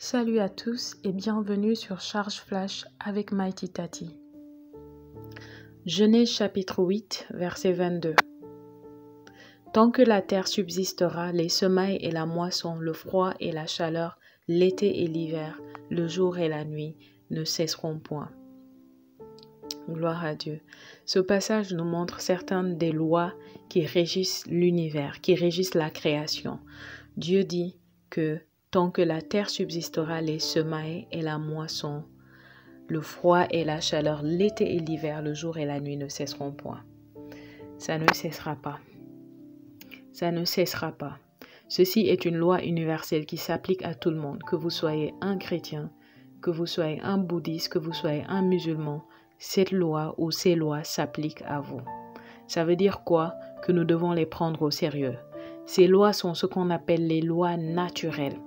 Salut à tous et bienvenue sur Charge Flash avec Mighty Tati. Genèse chapitre 8, verset 22. Tant que la terre subsistera, les semailles et la moisson, le froid et la chaleur, l'été et l'hiver, le jour et la nuit ne cesseront point. Gloire à Dieu. Ce passage nous montre certaines des lois qui régissent l'univers, qui régissent la création. Dieu dit que tant que la terre subsistera, les semailles et la moisson, le froid et la chaleur, l'été et l'hiver, le jour et la nuit ne cesseront point. Ça ne cessera pas. Ça ne cessera pas. Ceci est une loi universelle qui s'applique à tout le monde, que vous soyez un chrétien, que vous soyez un bouddhiste, que vous soyez un musulman. Cette loi ou ces lois s'appliquent à vous. Ça veut dire quoi? Que nous devons les prendre au sérieux. Ces lois sont ce qu'on appelle les lois naturelles.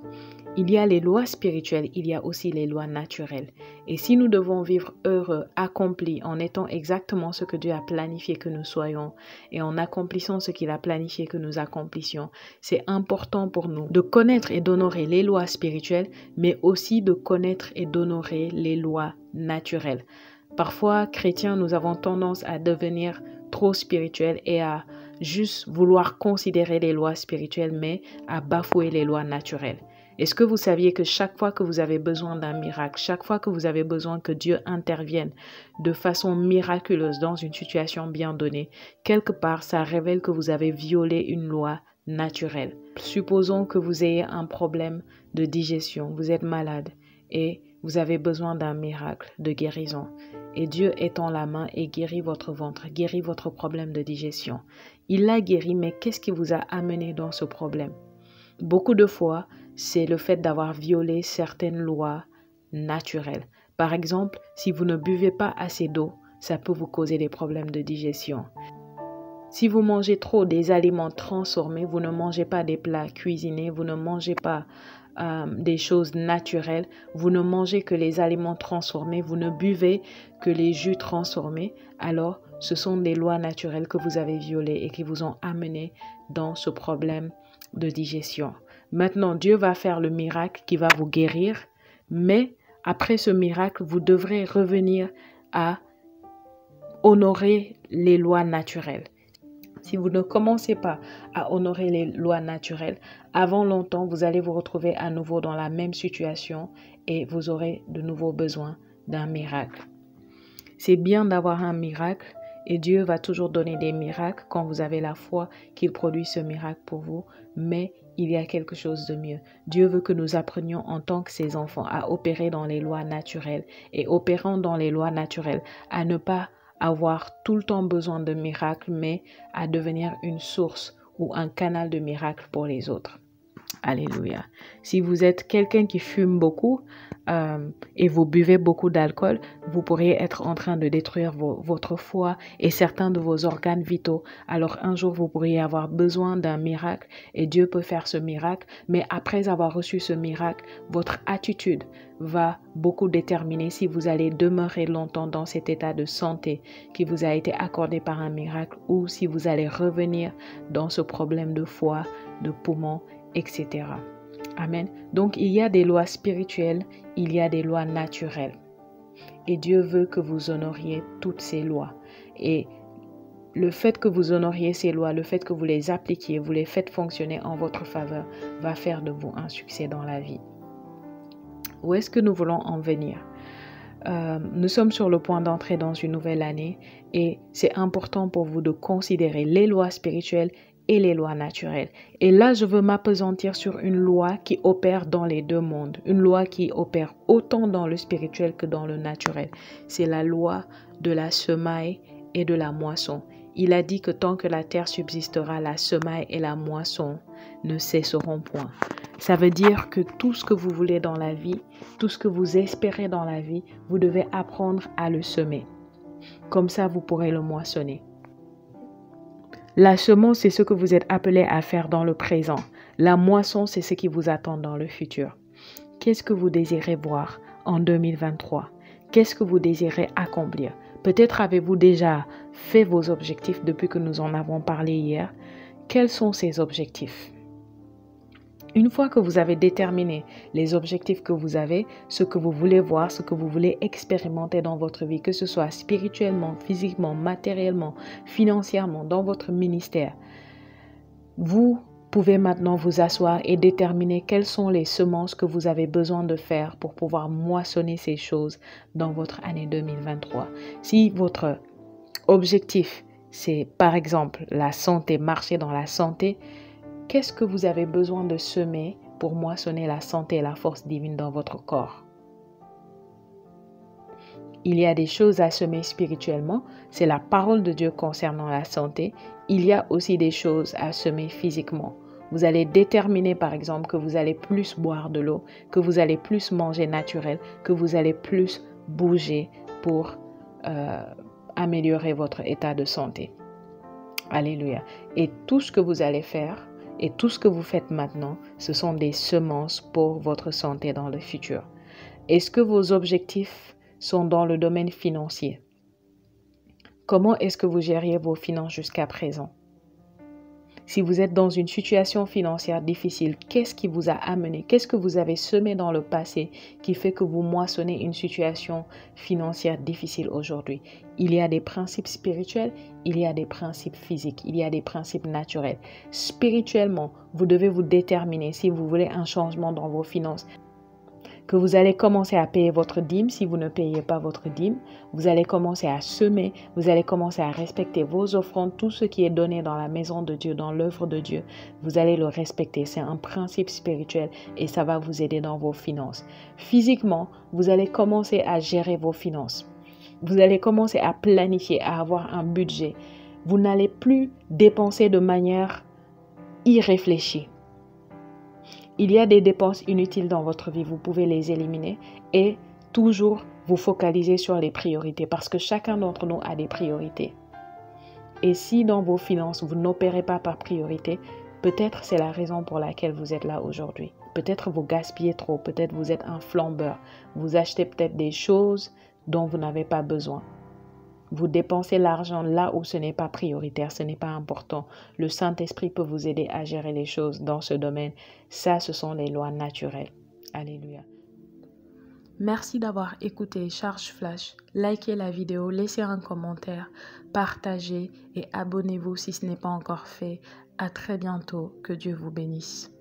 Il y a les lois spirituelles, il y a aussi les lois naturelles. Et si nous devons vivre heureux, accomplis, en étant exactement ce que Dieu a planifié que nous soyons et en accomplissant ce qu'il a planifié que nous accomplissions, c'est important pour nous de connaître et d'honorer les lois spirituelles, mais aussi de connaître et d'honorer les lois naturelles. Parfois, chrétiens, nous avons tendance à devenir trop spirituels et à juste vouloir considérer les lois spirituelles, mais à bafouer les lois naturelles. Est-ce que vous saviez que chaque fois que vous avez besoin d'un miracle, chaque fois que vous avez besoin que Dieu intervienne de façon miraculeuse dans une situation bien donnée, quelque part, ça révèle que vous avez violé une loi naturelle. Supposons que vous ayez un problème de digestion, vous êtes malade et vous avez besoin d'un miracle de guérison. Et Dieu étend la main et guérit votre ventre, guérit votre problème de digestion. Il l'a guéri, mais qu'est-ce qui vous a amené dans ce problème? Beaucoup de fois, c'est le fait d'avoir violé certaines lois naturelles. Par exemple, si vous ne buvez pas assez d'eau, ça peut vous causer des problèmes de digestion. Si vous mangez trop des aliments transformés, vous ne mangez pas des plats cuisinés, vous ne mangez pas des choses naturelles, vous ne mangez que les aliments transformés, vous ne buvez que les jus transformés, alors ce sont des lois naturelles que vous avez violées et qui vous ont amené dans ce problème de digestion. Maintenant, Dieu va faire le miracle qui va vous guérir, mais après ce miracle, vous devrez revenir à honorer les lois naturelles. Si vous ne commencez pas à honorer les lois naturelles, avant longtemps, vous allez vous retrouver à nouveau dans la même situation et vous aurez de nouveau besoin d'un miracle. C'est bien d'avoir un miracle et Dieu va toujours donner des miracles quand vous avez la foi qu'il produit ce miracle pour vous, mais il y a quelque chose de mieux. Dieu veut que nous apprenions en tant que ses enfants à opérer dans les lois naturelles et opérant dans les lois naturelles, à ne pas avoir tout le temps besoin de miracles, mais à devenir une source ou un canal de miracles pour les autres. Alléluia. Si vous êtes quelqu'un qui fume beaucoup et vous buvez beaucoup d'alcool, vous pourriez être en train de détruire votre foie et certains de vos organes vitaux. Alors un jour, vous pourriez avoir besoin d'un miracle et Dieu peut faire ce miracle. Mais après avoir reçu ce miracle, votre attitude va beaucoup déterminer si vous allez demeurer longtemps dans cet état de santé qui vous a été accordé par un miracle ou si vous allez revenir dans ce problème de foie, de poumons, etc. Amen. Donc, il y a des lois spirituelles, il y a des lois naturelles. Et Dieu veut que vous honoriez toutes ces lois. Et le fait que vous honoriez ces lois, le fait que vous les appliquiez, vous les faites fonctionner en votre faveur, va faire de vous un succès dans la vie. Où est-ce que nous voulons en venir? Nous sommes sur le point d'entrer dans une nouvelle année et c'est important pour vous de considérer les lois spirituelles et les lois naturelles. Et là, je veux m'appesantir sur une loi qui opère dans les deux mondes. Une loi qui opère autant dans le spirituel que dans le naturel. C'est la loi de la semaille et de la moisson. Il a dit que tant que la terre subsistera, la semaille et la moisson ne cesseront point. Ça veut dire que tout ce que vous voulez dans la vie, tout ce que vous espérez dans la vie, vous devez apprendre à le semer. Comme ça, vous pourrez le moissonner. La semence, c'est ce que vous êtes appelé à faire dans le présent. La moisson, c'est ce qui vous attend dans le futur. Qu'est-ce que vous désirez voir en 2023? Qu'est-ce que vous désirez accomplir? Peut-être avez-vous déjà fait vos objectifs depuis que nous en avons parlé hier. Quels sont ces objectifs? Une fois que vous avez déterminé les objectifs que vous avez, ce que vous voulez voir, ce que vous voulez expérimenter dans votre vie, que ce soit spirituellement, physiquement, matériellement, financièrement, dans votre ministère, vous pouvez maintenant vous asseoir et déterminer quelles sont les semences que vous avez besoin de faire pour pouvoir moissonner ces choses dans votre année 2023. Si votre objectif, c'est par exemple la santé, marcher dans la santé, qu'est-ce que vous avez besoin de semer pour moissonner la santé et la force divine dans votre corps? Il y a des choses à semer spirituellement, c'est la parole de Dieu concernant la santé. Il y a aussi des choses à semer physiquement. Vous allez déterminer par exemple que vous allez plus boire de l'eau, que vous allez plus manger naturel, que vous allez plus bouger pour améliorer votre état de santé. Alléluia. Et tout ce que vous allez faire et tout ce que vous faites maintenant, ce sont des semences pour votre santé dans le futur. Est-ce que vos objectifs sont dans le domaine financier? Comment est-ce que vous gériez vos finances jusqu'à présent? Si vous êtes dans une situation financière difficile, qu'est-ce qui vous a amené? Qu'est-ce que vous avez semé dans le passé qui fait que vous moissonnez une situation financière difficile aujourd'hui? Il y a des principes spirituels, il y a des principes physiques, il y a des principes naturels. Spirituellement, vous devez vous déterminer si vous voulez un changement dans vos finances. Que vous allez commencer à payer votre dîme si vous ne payez pas votre dîme. Vous allez commencer à semer, vous allez commencer à respecter vos offrandes, tout ce qui est donné dans la maison de Dieu, dans l'œuvre de Dieu. Vous allez le respecter. C'est un principe spirituel et ça va vous aider dans vos finances. Physiquement, vous allez commencer à gérer vos finances. Vous allez commencer à planifier, à avoir un budget. Vous n'allez plus dépenser de manière irréfléchie. Il y a des dépenses inutiles dans votre vie, vous pouvez les éliminer et toujours vous focaliser sur les priorités parce que chacun d'entre nous a des priorités. Et si dans vos finances, vous n'opérez pas par priorité, peut-être c'est la raison pour laquelle vous êtes là aujourd'hui. Peut-être vous gaspillez trop, peut-être vous êtes un flambeur. Vous achetez peut-être des choses dont vous n'avez pas besoin. Vous dépensez l'argent là où ce n'est pas prioritaire, ce n'est pas important. Le Saint-Esprit peut vous aider à gérer les choses dans ce domaine. Ça, ce sont les lois naturelles. Alléluia. Merci d'avoir écouté Charge Flash. Likez la vidéo, laissez un commentaire, partagez et abonnez-vous si ce n'est pas encore fait. À très bientôt. Que Dieu vous bénisse.